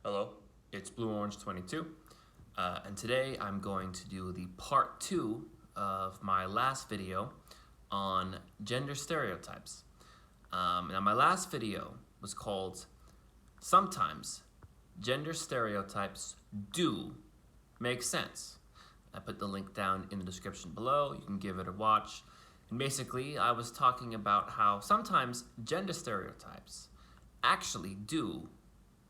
Hello, it's Blue Orange 22, and today I'm going to do the part 2 of my last video on gender stereotypes. Now my last video was called Sometimes Gender Stereotypes Do Make Sense. I put the link down in the description below. You can give it a watch. And basically I was talking about how sometimes gender stereotypes actually do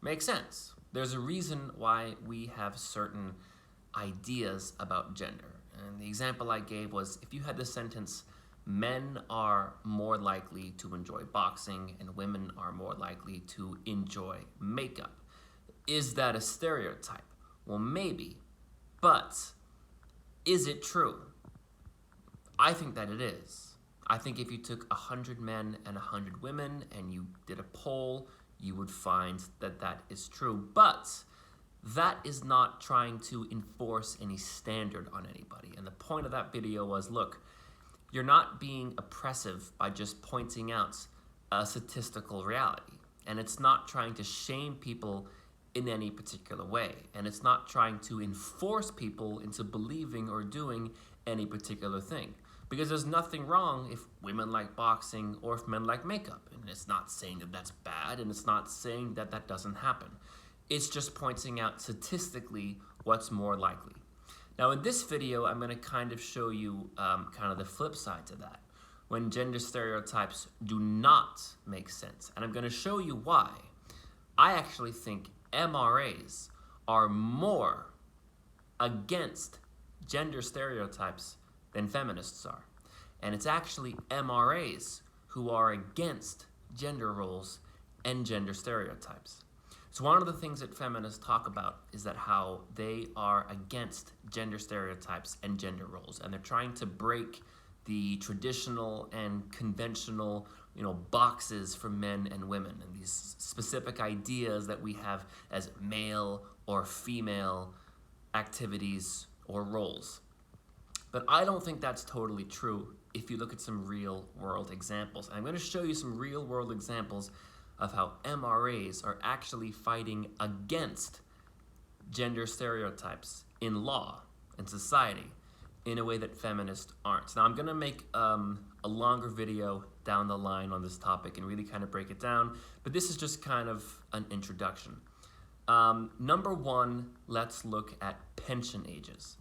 make sense. There's a reason why we have certain ideas about gender. And the example I gave was if you had the sentence, men are more likely to enjoy boxing and women are more likely to enjoy makeup. Is that a stereotype? Well, maybe, but is it true? I think that it is. I think if you took 100 men and 100 women and you did a poll, you would find that that is true. But that is not trying to enforce any standard on anybody. And the point of that video was, look, you're not being oppressive by just pointing out a statistical reality. And it's not trying to shame people in any particular way. And it's not trying to enforce people into believing or doing any particular thing. Because there's nothing wrong if women like boxing or if men like makeup. And it's not saying that that's bad, and it's not saying that that doesn't happen. It's just pointing out statistically what's more likely. Now in this video, I'm going to kind of show you kind of the flip side to that, when gender stereotypes do not make sense. And I'm going to show you why. I actually think MRAs are more against gender stereotypes than feminists are. And it's actually MRAs who are against gender roles and gender stereotypes. So one of the things that feminists talk about is that how they are against gender stereotypes and gender roles, and they're trying to break the traditional and conventional, boxes for men and women, and these specific ideas that we have as male or female activities or roles. But I don't think that's totally true if you look at some real world examples. I'm going to show you some real world examples of how MRAs are actually fighting against gender stereotypes in law and society in a way that feminists aren't. Now I'm going to make a longer video down the line on this topic and really kind of break it down, but this is just kind of an introduction. Number one, let's look at pension ages.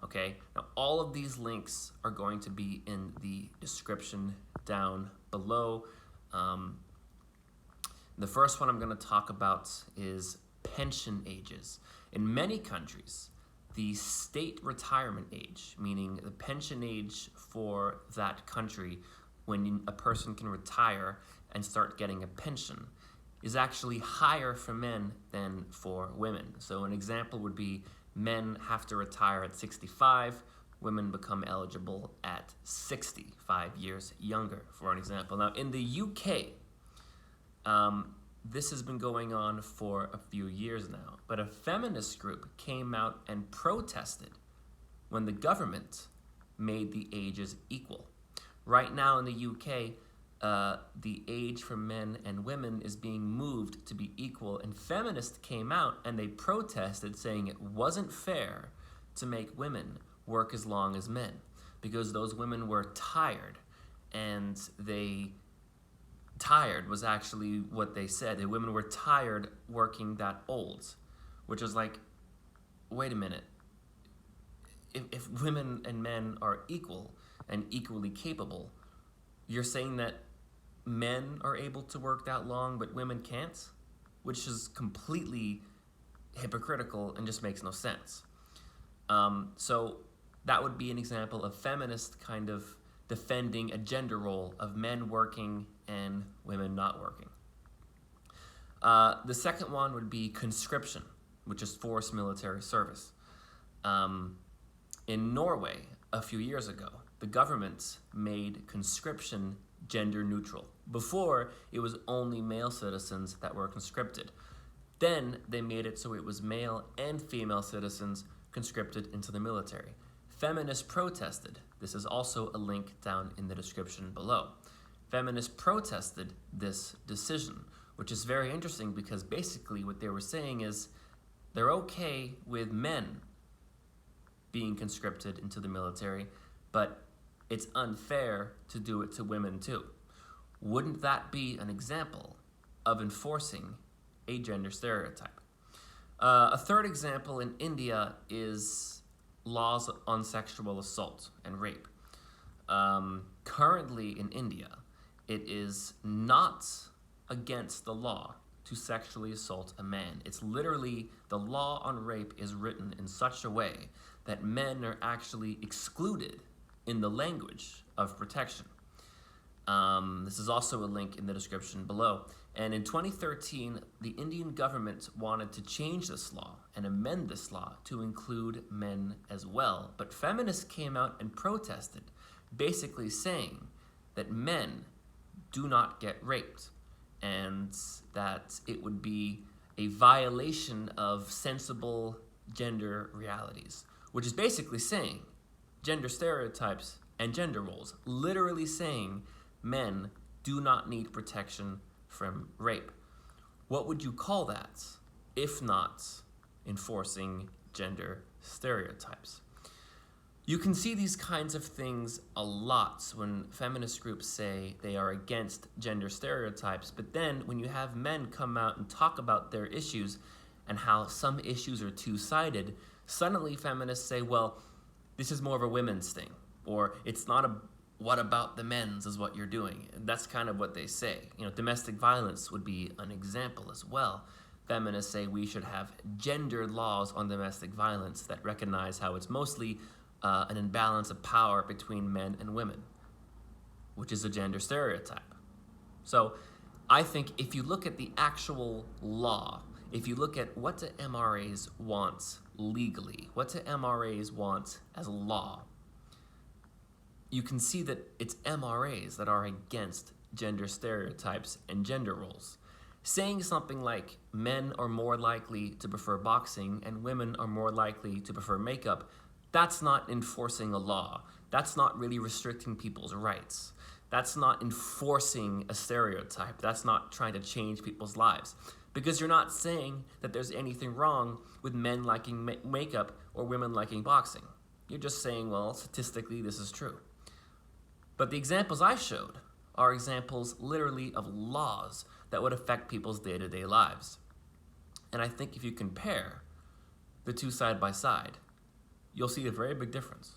Okay, now all of these links are going to be in the description down below. The first one I'm going to talk about is pension ages. In many countries, the state retirement age, meaning the pension age for that country when a person can retire and start getting a pension, is actually higher for men than for women. So an example would be men have to retire at 65, women become eligible at 60, 5 years younger, for an example. Now in the UK, this has been going on for a few years now, but a feminist group came out and protested when the government made the ages equal. Right now in the UK, the age for men and women is being moved to be equal, and feminists came out and they protested saying it wasn't fair to make women work as long as men because those women were tired, and tired was actually what they said. The women were tired working that old, which was like, wait a minute. If women and men are equal and equally capable, you're saying that men are able to work that long but women can't? Which is completely hypocritical and just makes no sense. So that would be an example of feminists kind of defending a gender role of men working and women not working. The second one would be conscription, which is forced military service. In Norway, a few years ago, the government made conscription gender neutral. Before, it was only male citizens that were conscripted. Then they made it so it was male and female citizens conscripted into the military. Feminists protested. This is also a link down in the description below. Feminists protested this decision, which is very interesting because basically what they were saying is they're okay with men being conscripted into the military, but it's unfair to do it to women too. Wouldn't that be an example of enforcing a gender stereotype? A third example in India is laws on sexual assault and rape. Currently in India, it is not against the law to sexually assault a man. It's literally, the law on rape is written in such a way that men are actually excluded in the language of protection. This is also a link in the description below. And in 2013, the Indian government wanted to change this law and amend this law to include men as well. But feminists came out and protested, basically saying that men do not get raped and that it would be a violation of sensible gender realities, which is basically saying gender stereotypes and gender roles, literally saying men do not need protection from rape. What would you call that if not enforcing gender stereotypes? You can see these kinds of things a lot when feminist groups say they are against gender stereotypes, but then when you have men come out and talk about their issues and how some issues are two-sided, suddenly feminists say, well, this is more of a women's thing, or it's not a what about the men's is what you're doing. And that's kind of what they say. Domestic violence would be an example as well. Feminists say we should have gendered laws on domestic violence that recognize how it's mostly an imbalance of power between men and women, which is a gender stereotype. So I think if you look at the actual law, if you look at what do MRAs want legally, what do MRAs want as law, you can see that it's MRAs that are against gender stereotypes and gender roles. Saying something like men are more likely to prefer boxing and women are more likely to prefer makeup, that's not enforcing a law. That's not really restricting people's rights. That's not enforcing a stereotype. That's not trying to change people's lives. Because you're not saying that there's anything wrong with men liking makeup or women liking boxing. You're just saying, well, statistically this is true. But the examples I showed are examples literally of laws that would affect people's day-to-day lives. And I think if you compare the two side by side, you'll see a very big difference.